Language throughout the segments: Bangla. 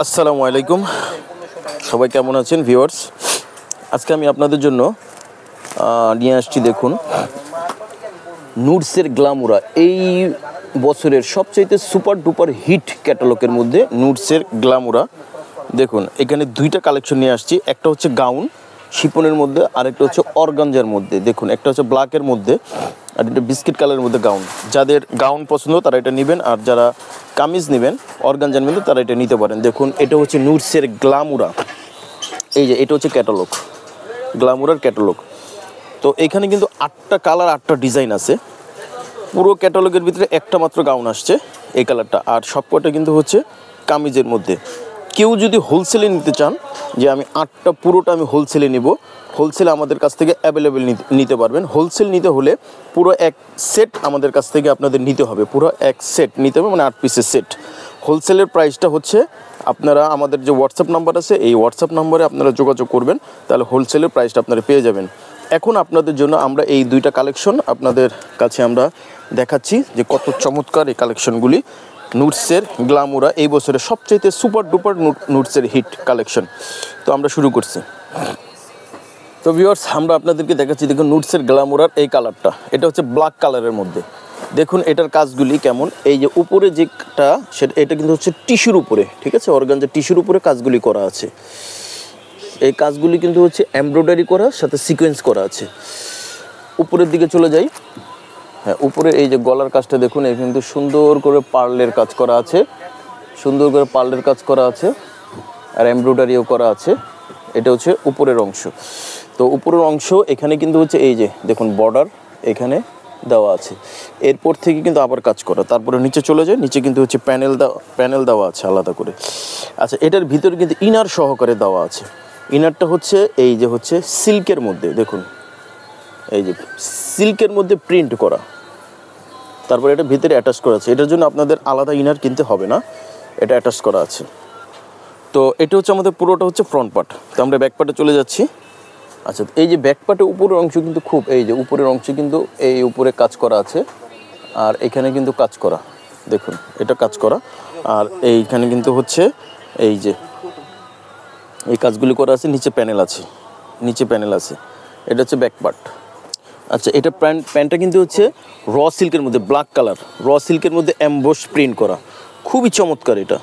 আসসালামু আলাইকুম, সবাই কেমন আছেন ভিউয়ার্স? আজকে আমি আপনাদের জন্য নিয়ে আসছি, দেখুন নুডসের গ্ল্যামোরা। এই বছরের সবচাইতে সুপার ডুপার হিট ক্যাটালগের মধ্যে নুডসের গ্ল্যামোরা। দেখুন এখানে দুইটা কালেকশন নিয়ে আসছি, একটা হচ্ছে গাউন শিপনের মধ্যে, আরেকটা হচ্ছে অর্গানজার মধ্যে। দেখুন একটা হচ্ছে ব্ল্যাকের মধ্যে আর একটা বিস্কিট কালারের মধ্যে গাউন। যাদের গাউন পছন্দ তারা এটা নেবেন, আর যারা কামিজ নেবেন অর্গানজার মধ্যে তারা এটা নিতে পারেন। দেখুন এটা হচ্ছে নুডসের গ্ল্যামোরা। এই যে এটা হচ্ছে ক্যাটালগ, গ্ল্যামোরার ক্যাটালগ। তো এখানে কিন্তু 8টা কালার 8টা ডিজাইন আছে। পুরো ক্যাটালগের ভিতরে একটা মাত্র গাউন আসছে এই কালারটা, আর সবকটা কিন্তু হচ্ছে কামিজের মধ্যে। কেউ যদি হোলসেলে নিতে চান যে আমি 8টা পুরোটা আমি হোলসেলে নিব, হোলসেলে আমাদের কাছ থেকে অ্যাভেলেবেল নিতে পারবেন। হোলসেল নিতে হলে পুরো এক সেট আমাদের কাছ থেকে আপনাদের নিতে হবে, পুরো এক সেট নিতে হবে, মানে 8 পিসের সেট। হোলসেলের প্রাইসটা হচ্ছে, আপনারা আমাদের যে হোয়াটসঅ্যাপ নাম্বার আছে এই হোয়াটসঅ্যাপ নাম্বারে আপনারা যোগাযোগ করবেন, তাহলে হোলসেলের প্রাইসটা আপনারা পেয়ে যাবেন। এখন আপনাদের জন্য আমরা এই দুইটা কালেকশন আপনাদের কাছে আমরা দেখাচ্ছি যে কত চমৎকার এই কালেকশনগুলি। নুডসের গ্ল্যামোরা এই বছরের সবচেয়ে সুপার ডুপার নুডসের হিট কালেকশন। তো আমরা শুরু করছি। তো ভিউয়ার্স, আমরা আপনাদেরকে দেখাচ্ছি, দেখুন নুডসের গ্ল্যামোরার এই কালারটা, এটা হচ্ছে ব্ল্যাক কালারের মধ্যে। দেখুন এটার কাজগুলি কেমন। এই যে উপরে যেটা সেটা, এটা কিন্তু হচ্ছে টিস্যুর উপরে, ঠিক আছে, অর্গানজা টিস্যুর উপরে কাজগুলি করা আছে। এই কাজগুলি কিন্তু হচ্ছে এমব্রয়ডারি করা, সাথে সিকোয়েন্স করা আছে। উপরের দিকে চলে যাই। হ্যাঁ, উপরে এই যে গলার কাজটা দেখুন, এই কিন্তু সুন্দর করে পার্লের কাজ করা আছে, সুন্দর করে পার্লের কাজ করা আছে, আর এমব্রয়ডারিও করা আছে। এটা হচ্ছে উপরের অংশ। তো উপরের অংশ এখানে কিন্তু হচ্ছে এই যে দেখুন বর্ডার এখানে দেওয়া আছে, এরপর থেকে কিন্তু আবার কাজ করা। তারপরে নিচে চলে যায়, নিচে কিন্তু হচ্ছে প্যানেল দেওয়া আছে আলাদা করে। আচ্ছা, এটার ভিতরে কিন্তু ইনার সহকারে দেওয়া আছে। ইনারটা হচ্ছে এই যে হচ্ছে সিল্কের মধ্যে, দেখুন এই যে সিল্কের মধ্যে প্রিন্ট করা, তারপরে এটা ভিতরে অ্যাটাচ করা আছে। এটার জন্য আপনাদের আলাদা ইনার কিনতে হবে না, এটা অ্যাটাচ করা আছে। তো এটা হচ্ছে আমাদের পুরোটা হচ্ছে ফ্রন্ট পার্ট। তো আমরা ব্যাক পার্টে চলে যাচ্ছি। আচ্ছা, এই যে ব্যাক পার্টের উপরের অংশ কিন্তু খুব, এই যে উপরের অংশ কিন্তু এই উপরে কাজ করা আছে, আর এখানে কিন্তু কাজ করা, দেখুন এটা কাজ করা, আর এইখানে কিন্তু হচ্ছে এই যে এই কাজগুলি করা আছে। নিচে প্যানেল আছে, নিচে প্যানেল আছে। এটা হচ্ছে ব্যাক পার্ট। আচ্ছা, এটা প্যান্টটা কিন্তু হচ্ছে র সিল্কের মধ্যে, ব্ল্যাক কালার র সিল্কের মধ্যে এমবোস প্রিন্ট করা, খুবই চমৎকার এটা।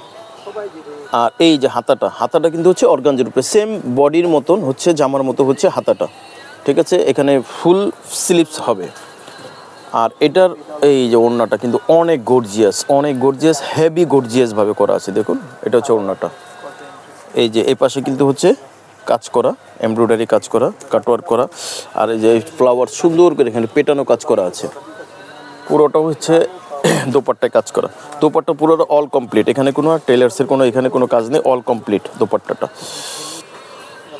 আর এই যে হাতাটা কিন্তু হচ্ছে অর্গানজার উপরে, সেম বডির মতন হচ্ছে, জামার মতো হচ্ছে হাতাটা, ঠিক আছে। এখানে ফুল স্লিভস হবে। আর এটার এই যে ওড়নাটা কিন্তু অনেক গর্জিয়াস হেভি গর্জিয়াসভাবে করা আছে। দেখুন এটা হচ্ছে ওড়নাটা। এই যে এই পাশে কিন্তু হচ্ছে কাজ করা, এমব্রয়ডারি কাজ করা, কাটওয়ার্ক করা, আর এই যে ফ্লাওয়ার সুন্দর করে এখানে পেটানো কাজ করা আছে। পুরোটা হচ্ছে দোপাট্টায় কাজ করা। দোপাট্টা পুরোটা অল কমপ্লিট, এখানে কোনো টেলার্সের এখানে কোনো কাজ নেই, অল কমপ্লিট দোপাট্টাটা।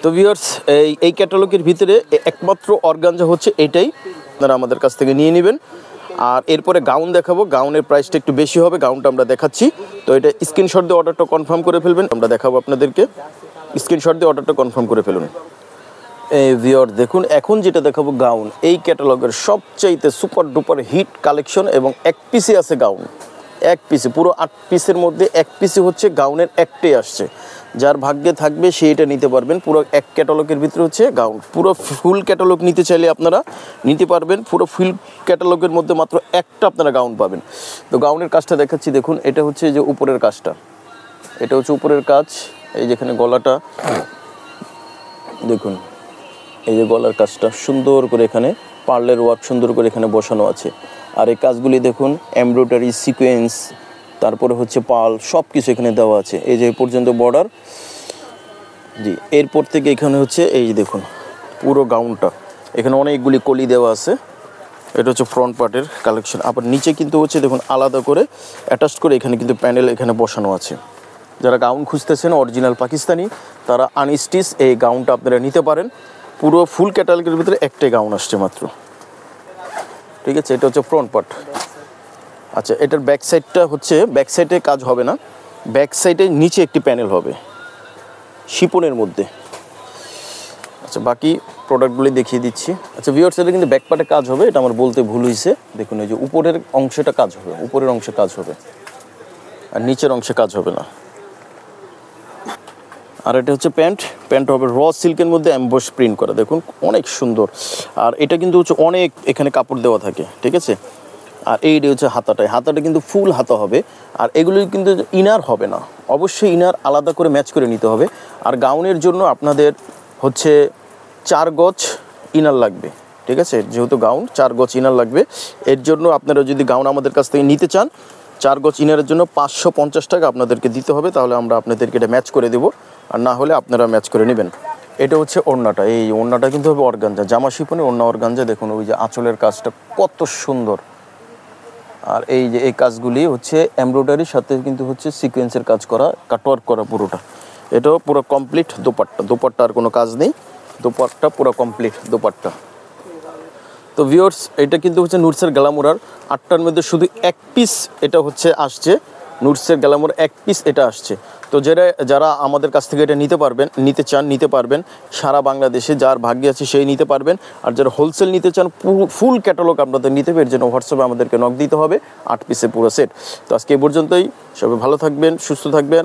তো ভিউয়ার্স, এই ক্যাটালগের ভিতরে একমাত্র অর্গানজা হচ্ছে এটাই, আপনারা আমাদের কাছ থেকে নিয়ে নেবেন। আর এরপরে গাউন দেখাবো, গাউনের প্রাইসটা একটু বেশি হবে, গাউনটা আমরা দেখাচ্ছি। তো এটা স্ক্রিনশট দিয়ে অর্ডারটা কনফার্ম করে ফেলবেন, আমরা দেখাবো আপনাদেরকে। স্ক্রিনশট দিয়ে অর্ডারটা কনফার্ম করে ফেলুন। এই ভিউয়ার দেখুন, এখন যেটা দেখাবো গাউন, এই ক্যাটালগের সবচাইতে সুপার ডুপার হিট কালেকশন, এবং এক পিসে আছে গাউন, এক পিসে, পুরো 8 পিসের মধ্যে এক পিসে হচ্ছে গাউনের একটাই আসছে। যার ভাগ্যে থাকবে সে এটা নিতে পারবেন। পুরো এক ক্যাটালগের ভিতরে হচ্ছে গাউন। পুরো ফুল ক্যাটালগ নিতে চাইলে আপনারা নিতে পারবেন। পুরো ফুল ক্যাটালগের মধ্যে মাত্র একটা আপনারা গাউন পাবেন। তো গাউনের কাজটা দেখাচ্ছি, দেখুন এটা হচ্ছে যে উপরের কাজটা, এটা হচ্ছে উপরের কাজ। এই যেখানে গলাটা দেখুন, এই যে গলার কাজটা সুন্দর করে এখানে পার্লের ওয়ার্ক সুন্দর করে এখানে বসানো আছে। আর এই কাজগুলি দেখুন, এমব্রয়ডারি, সিকোয়েন্স, তারপরে হচ্ছে পাল, সব কিছু এখানে দেওয়া আছে। এই যে পর্যন্ত বর্ডার, জি। এরপর থেকে এখানে হচ্ছে এই যে দেখুন পুরো গাউনটা, এখানে অনেকগুলি কলি দেওয়া আছে। এটা হচ্ছে ফ্রন্ট পার্টের কালেকশন। আবার নিচে কিন্তু হচ্ছে দেখুন আলাদা করে অ্যাটাচ করে এখানে কিন্তু প্যানেল এখানে বসানো আছে। যারা গাউন খুঁজতেছেন অরিজিনাল পাকিস্তানি, তারা আনস্টিচ এই গাউনটা আপনারা নিতে পারেন। পুরো ফুল ক্যাটালগের ভিতরে একটাই গাউন আসছে মাত্র, ঠিক আছে। এটা হচ্ছে ফ্রন্ট পার্ট। আচ্ছা, এটার ব্যাক সাইডটা হচ্ছে, ব্যাক সাইডে কাজ হবে না, ব্যাক সাইডে নিচে একটি প্যানেল হবে শিপনের মধ্যে। আচ্ছা, বাকি প্রোডাক্টগুলি দেখিয়ে দিচ্ছি। আচ্ছা ভিউয়ার্স, এটা কিন্তু ব্যাক পার্টে কাজ হবে, এটা আমার বলতে ভুল হয়েছে। দেখুন এই যে উপরের অংশটা কাজ হবে, উপরের অংশে কাজ হবে, আর নিচের অংশে কাজ হবে না। আর এটা হচ্ছে প্যান্ট, প্যান্ট হবে র সিল্কের মধ্যে এমবস প্রিন্ট করা, দেখুন অনেক সুন্দর। আর এটা কিন্তু হচ্ছে অনেক এখানে কাপড় দেওয়া থাকে, ঠিক আছে। আর এইটা হচ্ছে হাতাটায়, হাতাটা কিন্তু ফুল হাতা হবে। আর এগুলি কিন্তু ইনার হবে না, অবশ্যই ইনার আলাদা করে ম্যাচ করে নিতে হবে। আর গাউনের জন্য আপনাদের হচ্ছে 4 গজ ইনার লাগবে, ঠিক আছে। যেহেতু গাউন 4 গজ ইনার লাগবে, এর জন্য আপনারা যদি গাউন আমাদের কাছ থেকে নিতে চান 4 গজ ইনারের জন্য 550 টাকা আপনাদেরকে দিতে হবে, তাহলে আমরা আপনাদেরকে এটা ম্যাচ করে দেবো। আর না হলে আপনারা ম্যাচ করে নেবেন। এটা হচ্ছে ওড়নাটা, এই ওড়নাটা কিন্তু হবে অর্গানজা, জামা শিফনে ওড়না অর্গানজা। দেখুন ওই যে আঁচলের কাজটা কত সুন্দর। আর এই যে এই কাজগুলি হচ্ছে এমব্রয়ডারির সাথে কিন্তু হচ্ছে সিকোয়েন্সের কাজ করা, কাটওয়ার্ক করা পুরোটা। এটাও পুরো কমপ্লিট দোপাট্টা, দোপাট্টা আর কোনো কাজ নেই, দোপাট্টা পুরো কমপ্লিট দোপাট্টা। তো ভিউয়ার্স এটা কিন্তু হচ্ছে নুটসের গ্লামোরার 8টার মধ্যে শুধু 1 পিস এটা হচ্ছে আসছে, নুটসের গ্লামোর 1 পিস এটা আসছে। তো যারা আমাদের কাছ থেকে এটা নিতে চান নিতে পারবেন, সারা বাংলাদেশে যার ভাগ্যে আছে সেই নিতে পারবেন। আর যারা হোলসেল নিতে চান ফুল ক্যাটালগ আপনাদের নিতে হবে, এর জন্য হোয়াটসঅ্যাপে আমাদেরকে নক দিতে হবে 8 পিসের পুরো সেট। তো আজকে এই পর্যন্তই, সবাই ভালো থাকবেন, সুস্থ থাকবেন।